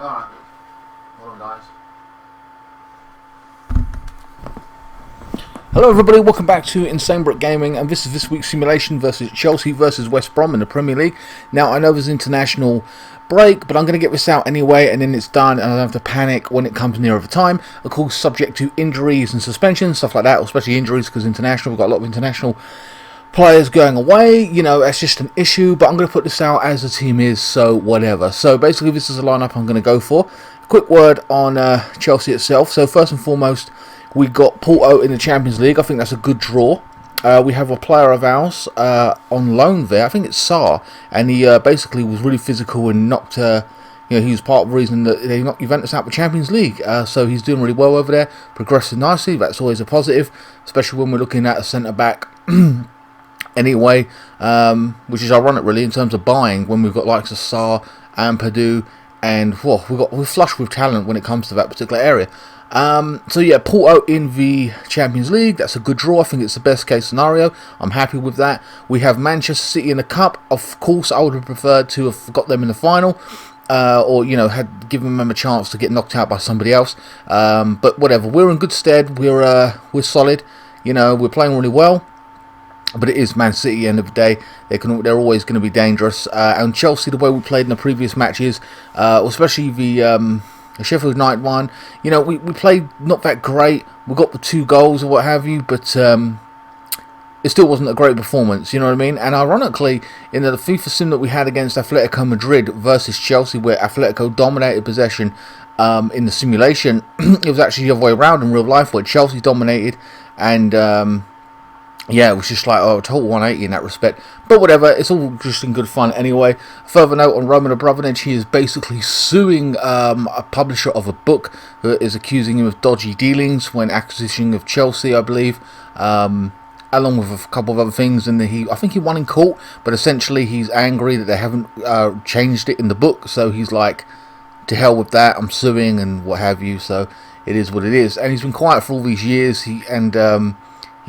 Alright. Well done, guys. Hello everybody, welcome back to INSANEBRIT Gaming, and this is this week's simulation versus Chelsea versus West Brom in the Premier League. Now I know there's international break, but I'm going to get this out anyway, and then it's done, and I don't have to panic when it comes nearer the time. Of course, subject to injuries and suspensions, stuff like that, especially injuries, because international, we've got a lot of international players going away. You know, that's just an issue, but I'm going to put this out as the team is, so whatever. So basically this is the lineup I'm going to go for. A quick word on Chelsea itself. So first and foremost, we got Porto in the Champions League. I think that's a good draw. We have a player of ours on loan there. I think it's Sarr, and he basically was really physical and knocked. You know, he was part of the reason that they knocked Juventus out of the Champions League. So he's doing really well over there, progressing nicely. That's always a positive, especially when we're looking at a centre back. Anyway, which is ironic really in terms of buying when we've got likes of Sarr and Padu, and whoa, we're flush with talent when it comes to that particular area. So yeah, Porto in the Champions League, that's a good draw. I think it's the best case scenario. I'm happy with that. We have Manchester City in the Cup. Of course, I would have preferred to have got them in the final, or, you know, had given them a chance to get knocked out by somebody else. But whatever, we're in good stead. We're solid. You know, we're playing really well. But it is Man City, end of the day. They're always going to be dangerous. And Chelsea, the way we played in the previous matches, especially the Sheffield United one, you know, we played not that great. We got the 2 goals or what have you, but it still wasn't a great performance, you know what I mean? And ironically, in the FIFA sim that we had against Atletico Madrid versus Chelsea, where Atletico dominated possession in the simulation, it was actually the other way around in real life, where Chelsea dominated, and yeah, it was just like, a total 180 in that respect. But whatever, it's all just in good fun anyway. Further note on Roman Abramovich, he is basically suing a publisher of a book who is accusing him of dodgy dealings when acquisition of Chelsea, I believe, along with a couple of other things. And I think he won in court, but essentially he's angry that they haven't changed it in the book. So he's like, to hell with that, I'm suing and what have you. So it is what it is. And he's been quiet for all these years. He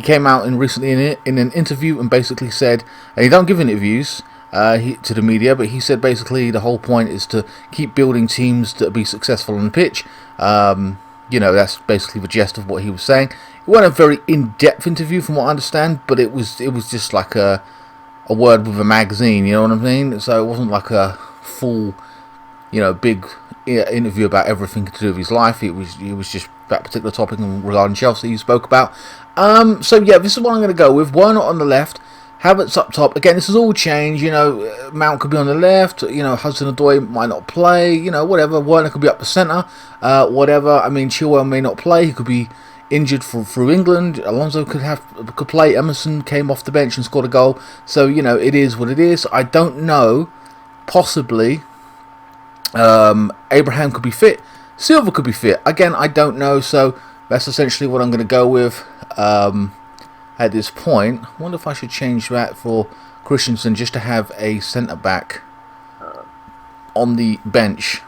came out recently in an interview and basically said, and he don't give interviews to the media, but he said basically the whole point is to keep building teams to be successful on the pitch. You know, that's basically the gist of what he was saying. It wasn't a very in-depth interview from what I understand, but it was just like a word with a magazine, you know what I mean? So it wasn't like a full, you know, big interview about everything to do with his life. It was just that particular topic regarding Chelsea he spoke about. So yeah, this is what I'm going to go with. Werner on the left, Havertz up top. Again, this has all changed. You know, Mount could be on the left. You know, Hudson-Odoi might not play. You know, whatever. Werner could be up the centre. Whatever. I mean, Chilwell may not play. He could be injured through England. Alonso could play. Emerson came off the bench and scored a goal. So you know, it is what it is. I don't know. Possibly, Abraham could be fit. Silva could be fit. Again, I don't know. So that's essentially what I'm going to go with. At this point, I wonder if I should change that for Christensen just to have a centre back on the bench.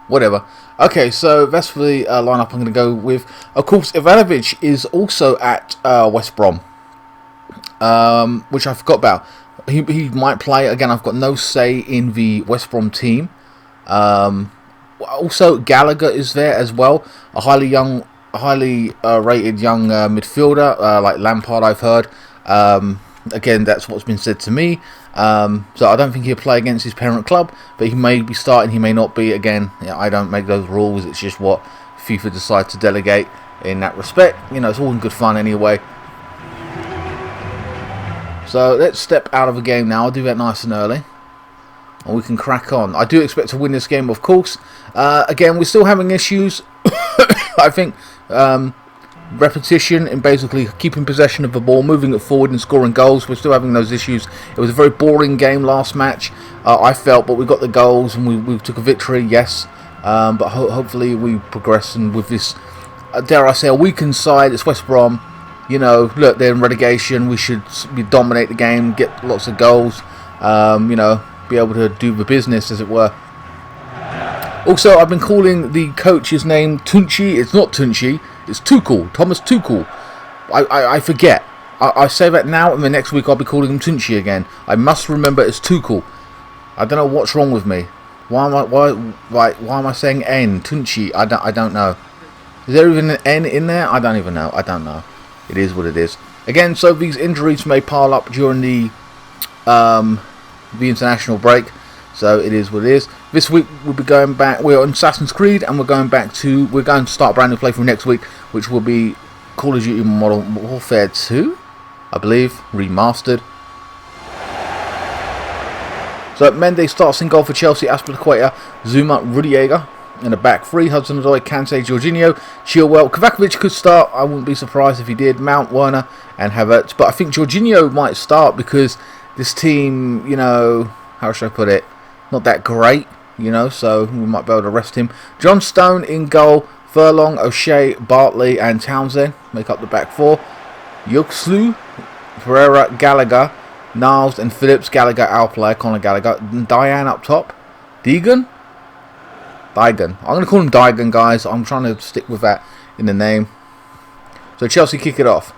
Whatever. Okay, so that's for the lineup I'm going to go with. Of course, Ivanovic is also at West Brom, which I forgot about. He might play. Again, I've got no say in the West Brom team. Also, Gallagher is there as well. A highly rated young midfielder, like Lampard, I've heard. Again, that's what's been said to me. So I don't think he'll play against his parent club, but he may be starting, he may not be. Again, I don't make those rules. It's just what FIFA decide to delegate in that respect. You know, it's all in good fun anyway. So let's step out of the game now. I'll do that nice and early, and we can crack on. I do expect to win this game, of course. Again, we're still having issues. I think repetition and basically keeping possession of the ball, moving it forward and scoring goals. We're still having those issues. It was a very boring game last match, I felt, but we got the goals and we took a victory, yes. But hopefully we progress, and with this, dare I say, a weakened side, it's West Brom. You know, look, they're in relegation. We should dominate the game, get lots of goals, you know, be able to do the business, as it were. Also, I've been calling the coach's name Tunchi. It's not Tunchi. It's Tuchel. Thomas Tuchel. I forget. I say that now, and the next week I'll be calling him Tunchi again. I must remember it's Tuchel. I don't know what's wrong with me. Why am I saying N? Tunchi. I don't know. Is there even an N in there? I don't even know. I don't know. It is what it is. Again, so these injuries may pile up during the international break. So it is what it is. This week we'll be going back. We're on Assassin's Creed, and we're going to start a brand new playthrough next week, which will be Call of Duty Modern Warfare 2, I believe, remastered. So Mendes starts in goal for Chelsea. Aspilicueta, Zuma, Rudiger in the back three. Hudson-Odoi, Kante, Jorginho, Chilwell. Kovacic could start. I wouldn't be surprised if he did. Mount, Werner, and Havertz. But I think Jorginho might start because this team, you know, how should I put it? Not that great, you know, so we might be able to rest him. John Stone in goal. Furlong, O'Shea, Bartley, and Townsend make up the back four. Yuxlu, Pereira, Gallagher, Niles, and Phillips. Gallagher outplay, Conor Gallagher. Diane up top. Deegan? Digan. I'm going to call him Digan, guys. I'm trying to stick with that in the name. So Chelsea kick it off.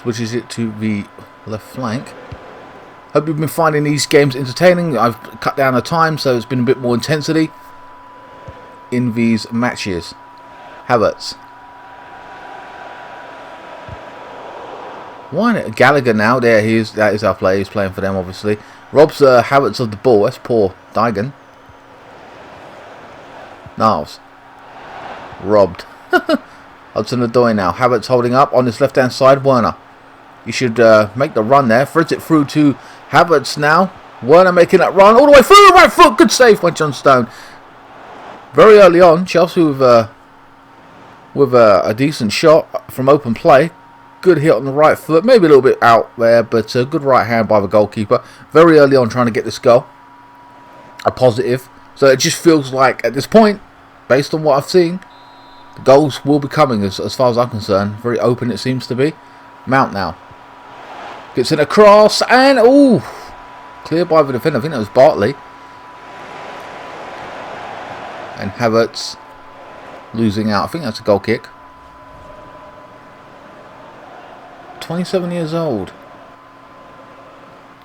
Switches it to the left flank. Hope you've been finding these games entertaining. I've cut down the time, so it's been a bit more intensity in these matches. Havertz. Why not? Gallagher now. There he is. That is our player. He's playing for them, obviously. Robs Havertz of the ball. That's poor. Digan. Niles. Robbed. Hudson-Odoi now. Havertz holding up on his left-hand side. Werner. He should make the run there. Threads it through to Havertz now. Werner making that run all the way through. Right foot. Good save by John Stone. Very early on, Chelsea with a decent shot from open play. Good hit on the right foot. Maybe a little bit out there, but a good right hand by the goalkeeper. Very early on trying to get this goal. A positive. So it just feels like at this point, based on what I've seen, the goals will be coming as far as I'm concerned. Very open it seems to be. Mount now. Gets in a cross and cleared by the defender. I think that was Bartley. And Havertz losing out. I think that's a goal kick. 27 years old.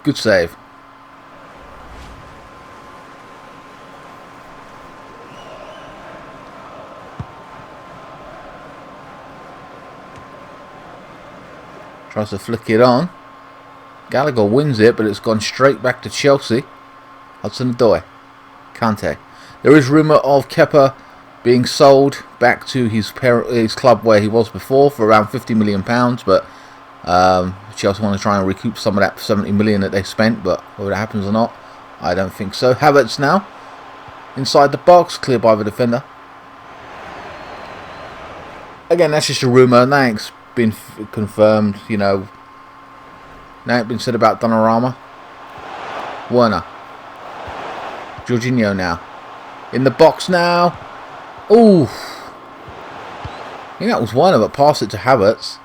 Good save. Tries to flick it on. Gallagher wins it, but it's gone straight back to Chelsea. Hudson-Odoi. Kante. There is rumour of Kepa being sold back to his club where he was before for around £50 million, but Chelsea want to try and recoup some of that 70 million that they spent, but whether that happens or not, I don't think so. Havertz now. Inside the box, cleared by the defender. Again, that's just a rumour. Nothing's been confirmed, you know. Now it's been said about Donnarumma. Werner. Jorginho now. In the box now. Ooh. I think that was Werner, but passed it to Havertz.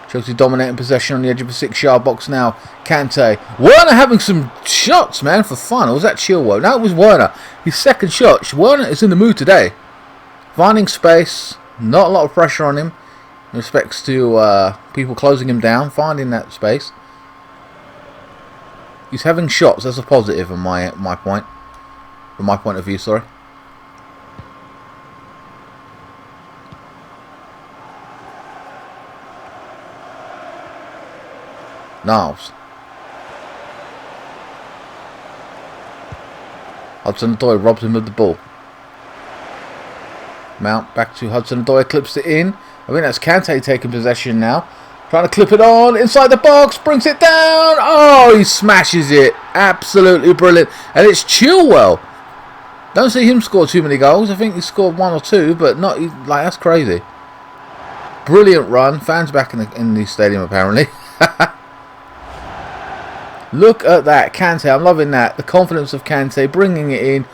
Chelsea dominating possession on the edge of the 6-yard box now. Kante. Werner having some shots, man, for fun. Or was that Chilwell? No, it was Werner. His second shot. Werner is in the mood today. Finding space. Not a lot of pressure on him. In respects to people closing him down, finding that space. He's having shots. That's a positive in my point. From my point of view, sorry. Niles. Hudson-Odoi robs him of the ball. Mount back to Hudson-Odoi, clips it in. I think that's Kante taking possession now. Trying to clip it on. Inside the box. Brings it down. Oh, he smashes it. Absolutely brilliant. And it's Chilwell. Don't see him score too many goals. I think he scored 1 or 2. But not like that's crazy. Brilliant run. Fans back in the stadium apparently. Look at that. Kante. I'm loving that. The confidence of Kante. Bringing it in.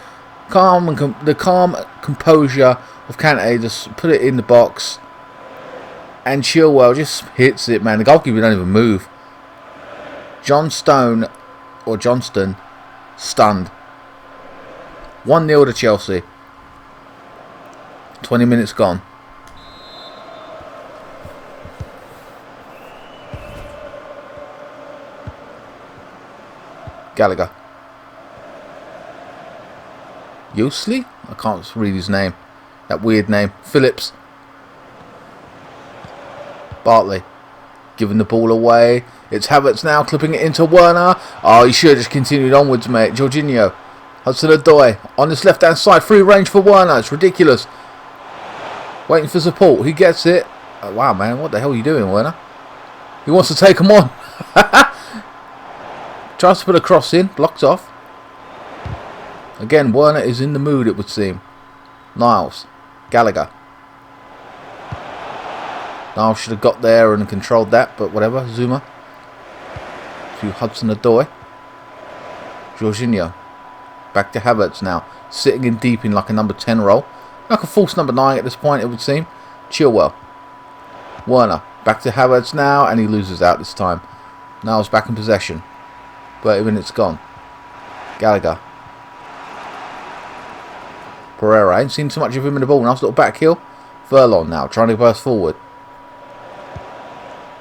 The calm composure of Kante. Just put it in the box. And Chilwell just hits it, man. The goalkeeper don't even move. John Stone, or Johnston, stunned. 1-0 to Chelsea. 20 minutes gone. Gallagher. Yosley? I can't read his name. That weird name. Phillips. Bartley. Giving the ball away. It's Havertz now, clipping it into Werner. Oh, he should have just continued onwards, mate. Jorginho. Hudson-Odoi. On this left-hand side. Free range for Werner. It's ridiculous. Waiting for support. He gets it. Oh, wow, man. What the hell are you doing, Werner? He wants to take him on. Tries to put a cross in. Blocked off. Again, Werner is in the mood, it would seem. Niles. Gallagher. Niles should have got there and controlled that, but whatever. Zuma. To Hudson-Odoi. Jorginho. Back to Havertz now. Sitting in deep in like a number 10 role. Like a false number 9 at this point, it would seem. Chilwell. Werner. Back to Havertz now, and he loses out this time. Niles back in possession. 30 minutes gone. Gallagher. Pereira. I ain't seen too much of him in the ball. Nice little back heel. Furlong now. Trying to burst forward.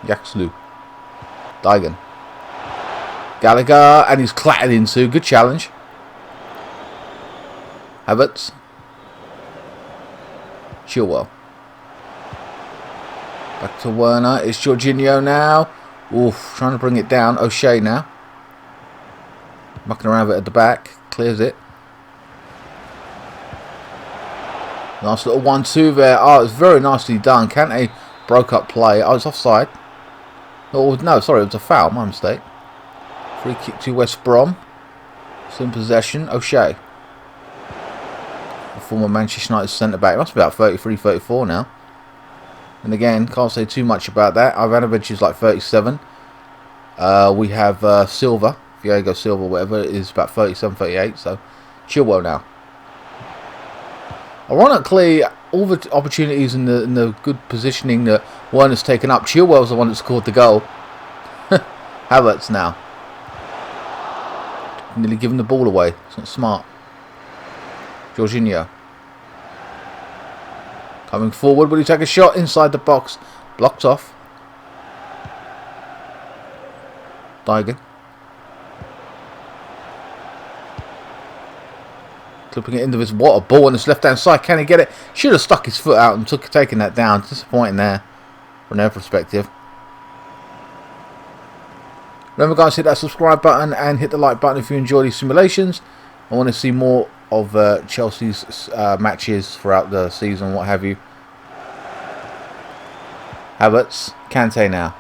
Yaxlu. Digan. Gallagher. And he's clattered into. Good challenge. Havertz. Chilwell. Back to Werner. It's Jorginho now. Oof. Trying to bring it down. O'Shea now. Mucking around with it at the back. Clears it. Nice little 1-2 there. Oh, it's very nicely done. Kante broke up play. Oh, it's offside. Oh, no, sorry, it was a foul. My mistake. Free kick to West Brom. Still in possession. O'Shea. The former Manchester United centre-back. Must be about 33, 34 now. And again, can't say too much about that. Ivanovic is like 37. We have Silva. Diego Silva, whatever it is, about 37, 38. So, Chilwell now. Ironically, all the opportunities in the good positioning that Werner's taken up, Chilwell's the one that scored the goal. Havertz now. Nearly giving the ball away. It's not smart. Jorginho. Coming forward, will he take a shot inside the box? Blocked off. Digan. Clipping it into this. What a ball on this left-hand side. Can he get it? Should have stuck his foot out and taken that down. Disappointing there from their perspective. Remember, guys, hit that subscribe button and hit the like button if you enjoy these simulations. I want to see more of Chelsea's matches throughout the season, what have you. Havertz. Kante now.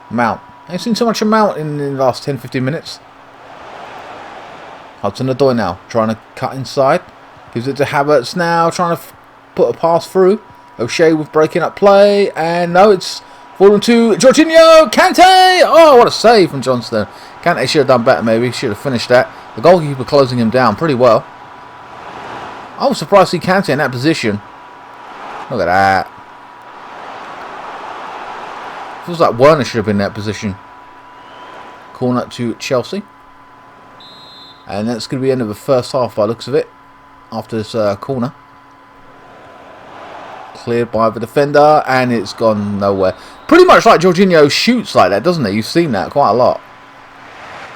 Mount. I ain't seen so much of Mount in the last 10-15 minutes. Hudson-Odoi now, trying to cut inside. Gives it to Havertz now, trying to put a pass through. O'Shea with breaking up play. And no, it's fallen to Jorginho. Kante! Oh, what a save from Johnston. Kante should have done better maybe. Should have finished that. The goalkeeper closing him down pretty well. I was surprised to see Kante in that position. Look at that. Feels like Werner should have been in that position. Corner to Chelsea. And that's going to be the end of the first half by the looks of it. After this corner. Cleared by the defender. And it's gone nowhere. Pretty much like Jorginho shoots like that, doesn't he? You've seen that quite a lot.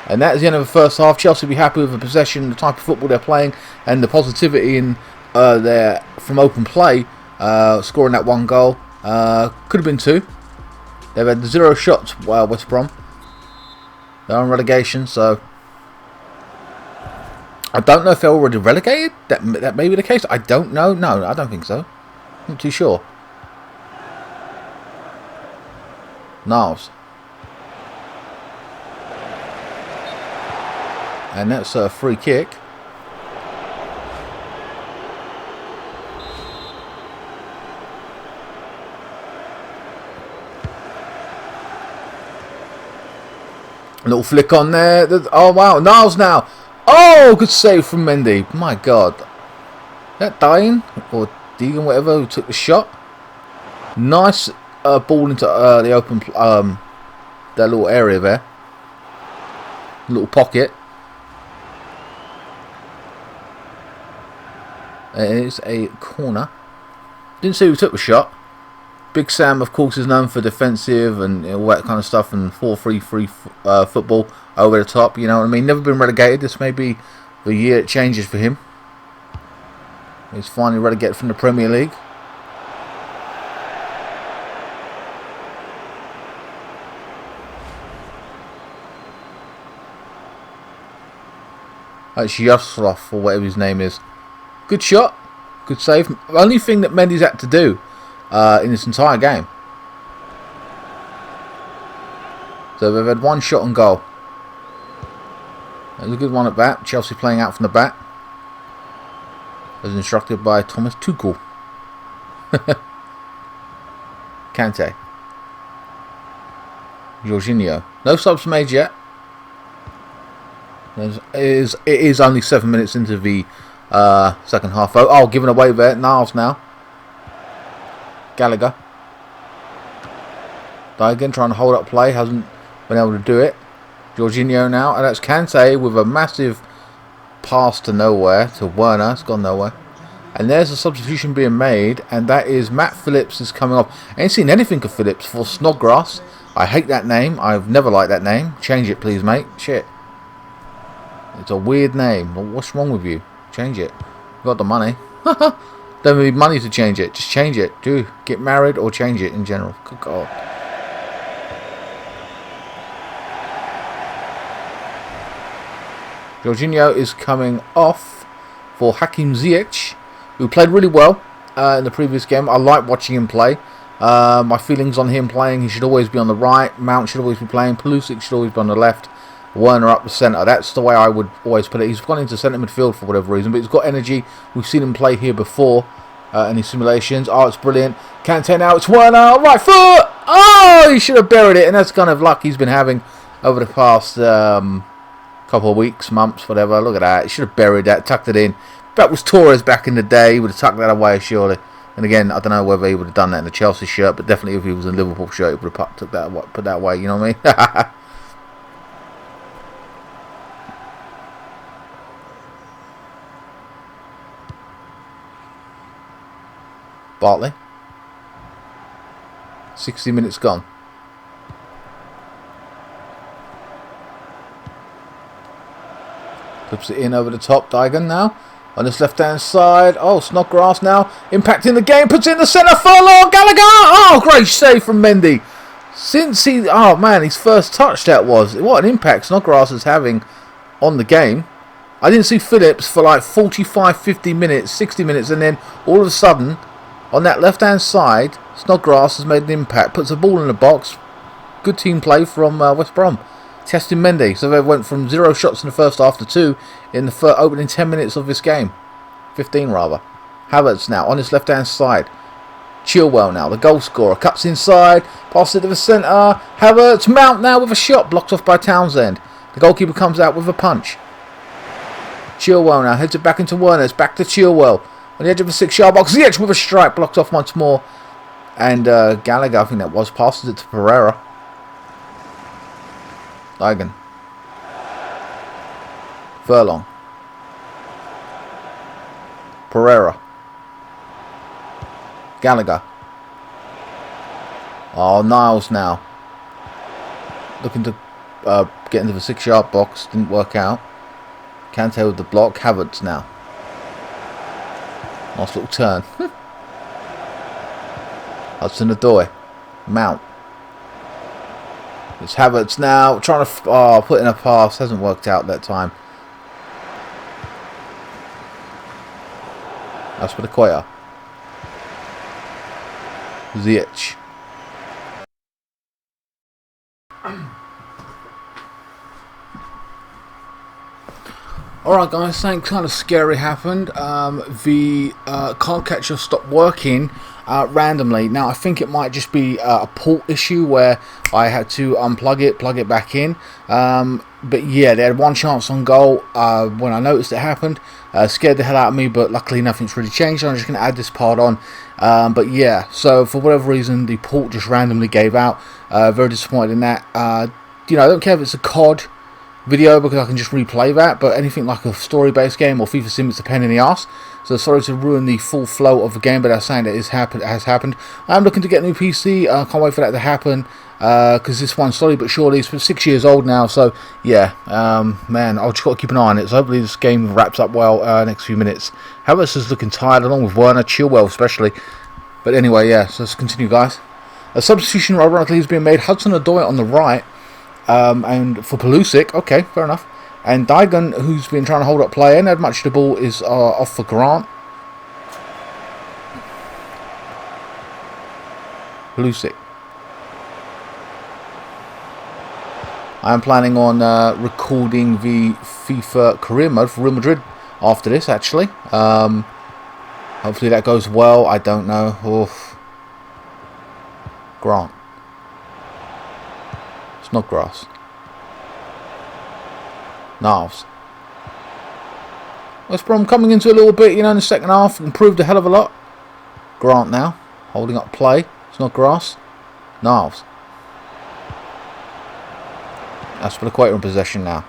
And that is the end of the first half. Chelsea will be happy with the possession, the type of football they're playing. And the positivity in their from open play. Scoring that one goal. Could have been two. They've had 0 shots, West Brom. They're on relegation, so... I don't know if they're already relegated. That may be the case. I don't know. No, I don't think so. I'm not too sure. Niles. And that's a free kick. A little flick on there. Oh, wow. Niles now. Oh, good save from Mendy. My God. Is that Dian or Deegan, whatever, who took the shot? Nice ball into the open, that little area there. Little pocket. It is a corner. Didn't see who took the shot. Big Sam, of course, is known for defensive and all that kind of stuff, and 4-3-3 football over the top. You know what I mean? Never been relegated. This may be the year it changes for him. He's finally relegated from the Premier League. It's Yoslov, or whatever his name is. Good shot. Good save. Only thing that Mendy's had to do in this entire game. So they've had one shot on goal. There's a good one at bat. Chelsea playing out from the back, as instructed by Thomas Tuchel. Kante. Jorginho. No subs made yet. It is only 7 minutes into the second half. Oh, giving away there. Niles now. Gallagher. Digan trying to hold up play. Hasn't been able to do it. Jorginho now. And that's Kante with a massive pass to nowhere. To Werner. It's gone nowhere. And there's a substitution being made. And that is Matt Phillips is coming off. I ain't seen anything of Phillips for Snodgrass. I hate that name. I've never liked that name. Change it please, mate. Shit. It's a weird name. What's wrong with you? Change it. You got the money. Don't need money to change it. Just change it. Do get married or change it in general. Good God. Jorginho is coming off for Hakim Ziyech, who played really well in the previous game. I like watching him play. My feelings on him playing, he should always be on the right. Mount should always be playing. Pulisic should always be on the left. Werner up the centre. That's the way I would always put it. He's gone into centre midfield for whatever reason, but he's got energy. We've seen him play here before in his simulations. Oh, it's brilliant. Kante now. It's Werner. Right foot. Oh, he should have buried it, and that's kind of luck he's been having over the past couple of weeks, months, whatever. Look at that. He should have buried that, tucked it in. If that was Torres back in the day, he would have tucked that away, surely. And again, I don't know whether he would have done that in the Chelsea shirt, but definitely if he was in a Liverpool shirt, he would have put that away, you know what I mean? Bartley. 60 minutes gone. Flips it in over the top. Digan now. On this left hand side. Oh, Snodgrass now. Impacting the game. Puts it in the centre. Furlong. Gallagher. Oh, great save from Mendy. Since he... Oh, man. His first touch that was. What an impact Snodgrass is having on the game. I didn't see Phillips for like 45, 50 minutes, 60 minutes. And then all of a sudden... On that left-hand side, Snodgrass has made an impact. Puts the ball in the box. Good team play from West Brom. Testing Mendy. So they went from 0 shots in the first half to 2 in the opening 10 minutes of this game. 15 rather. Havertz now on his left-hand side. Chilwell now, the goal scorer. Cuts inside. Passes it to the centre. Havertz. Mount now with a shot. Blocked off by Townsend. The goalkeeper comes out with a punch. Chilwell now heads it back into Werner. It's back to Chilwell. On the edge of the 6-yard box, Ziyech with a strike, blocked off once more. And Gallagher, I think that was, passes it to Pereira. Digan. Furlong. Pereira. Gallagher. Oh, Niles now. Looking to get into the 6-yard box, didn't work out. Kante with the block, Havertz now. Nice little turn. Hudson-Odoi. Mount. It's Havertz now. Trying to put in a pass. Hasn't worked out that time. That's for the Koya. Ziyech. Alright guys, something kind of scary happened. The card catcher stopped working randomly. Now I think it might just be a port issue where I had to unplug it, plug it back in. But yeah, they had one chance on goal when I noticed it happened. Scared the hell out of me, but luckily nothing's really changed. I'm just going to add this part on. But yeah, so for whatever reason the port just randomly gave out. Very disappointed in that. You know, I don't care if it's a COD video because I can just replay that, but anything like a story-based game or FIFA Sim, it's a pain in the ass. So sorry to ruin the full flow of the game, but that's saying that has happened. I'm looking to get a new PC. I can't wait for that to happen because this one, slowly but surely, is 6 years old now. So yeah, man, I'll just got to keep an eye on it. So hopefully this game wraps up well next few minutes. Havertz is looking tired, along with Werner, Chilwell especially. But anyway, yeah, so let's continue, guys. A substitution ironically is being made. Hudson-Odoi on the right, and for Pulisic. Okay, fair enough. And Dygan, who's been trying to hold up play and had much of the ball, is off for Grant. Pulisic. I am planning on recording the FIFA career mode for Real Madrid after this, actually. Hopefully that goes well. I don't know. Oof. Grant. It's not grass. Niles. West Brom coming into a little bit, you know, in the second half. Improved a hell of a lot. Grant now. Holding up play. It's not grass. Niles. That's for the Equator in possession now.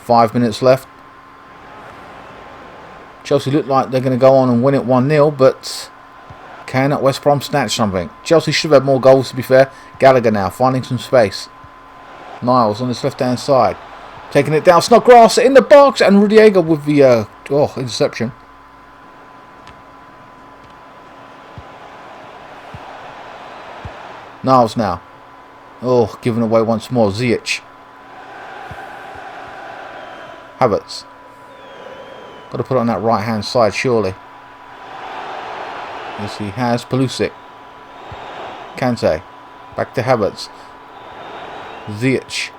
5 minutes left. Chelsea look like they're going to go on and win it 1-0, but can West Brom snatch something? Chelsea should have had more goals, to be fair. Gallagher now finding some space. Niles on his left-hand side. Taking it down. Snodgrass in the box. And Rudiger with the interception. Niles now. Oh, giving away once more. Ziyech. Havertz. Got to put it on that right-hand side, surely. Yes, he has. Pulisic. Kante. Back to Havertz. Ziyech.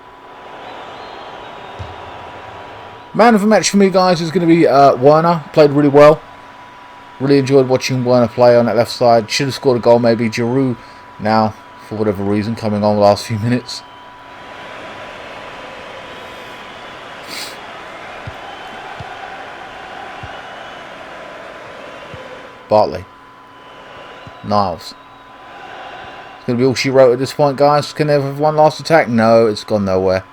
Man of the match for me, guys, is going to be Werner. Played really well. Really enjoyed watching Werner play on that left side. Should have scored a goal, maybe. Giroud now, for whatever reason, coming on the last few minutes. Bartley. Niles. It's going to be all she wrote at this point, guys. Can they have one last attack? No, it's gone nowhere.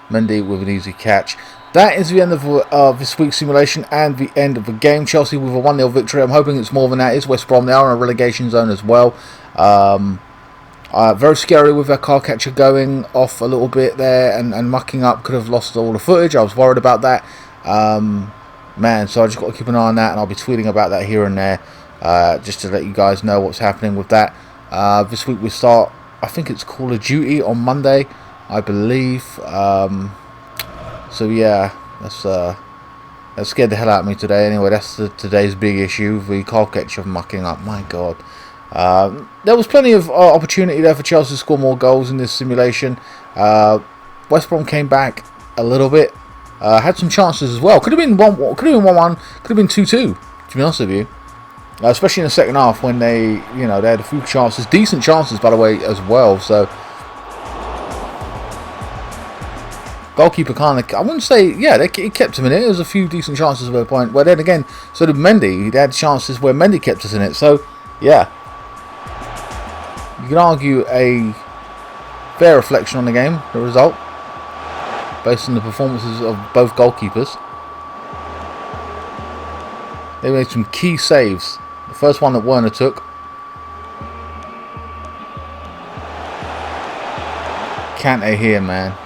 Mendy with an easy catch. That is the end of this week's simulation and the end of the game. Chelsea with a 1-0 victory. I'm hoping it's more than that. It's West Brom. They are in a relegation zone as well. Very scary with their car catcher going off a little bit there and mucking up. Could have lost all the footage. I was worried about that. Man, so I just got to keep an eye on that, and I'll be tweeting about that here and there, just to let you guys know what's happening with that. This week we start, I think it's Call of Duty on Monday, I believe. So yeah, that scared the hell out of me today. Anyway, that's today's big issue, the car catcher mucking up. My God. There was plenty of opportunity there for Chelsea to score more goals in this simulation. West Brom came back a little bit. Had some chances as well. Could have been 1-1. Could have been 1-1. Could have been 2-2. To be honest with you, especially in the second half when they had a few chances, decent chances by the way as well. So goalkeeper kind of, I wouldn't say, yeah, he kept him in it. There was a few decent chances at a point. But then again, so did Mendy. He had chances where Mendy kept us in it. So yeah, you can argue a fair reflection on the game, the result, based on the performances of both goalkeepers. They made some key saves. The first one that Werner took. Kante here, man.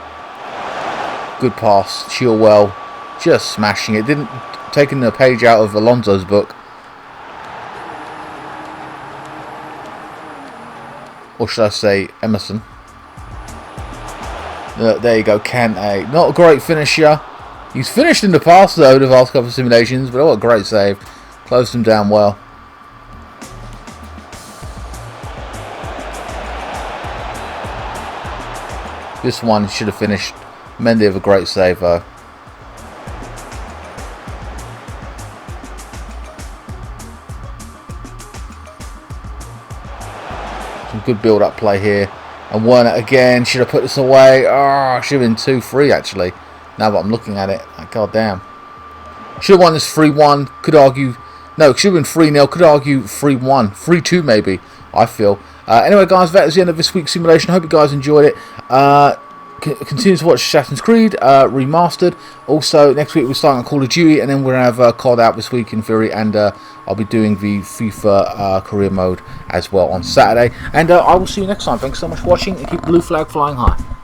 Good pass. Chilwell just smashing it. Didn't taking the page out of Alonso's book. Or should I say Emerson. There you go, Kante. Not a great finisher. He's finished in the past though, the last couple of simulations, but what a great save. Closed him down well. This one should have finished. Mendy with a great save though. Some good build-up play here. And Werner again should have put this away. Oh, should have been 2-3 actually. Now that I'm looking at it, god damn. Should have won this 3-1. Could argue, no, it should have been 3-0. Could argue 3-1, 3-2 maybe. I feel. Anyway, guys, that is the end of this week's simulation. I hope you guys enjoyed it. continue to watch Assassin's Creed Remastered. Also, next week we're starting on Call of Duty, and then we're going to have COD out this week in theory, and I'll be doing the FIFA career mode as well on Saturday. And I will see you next time. Thanks so much for watching, and keep the blue flag flying high.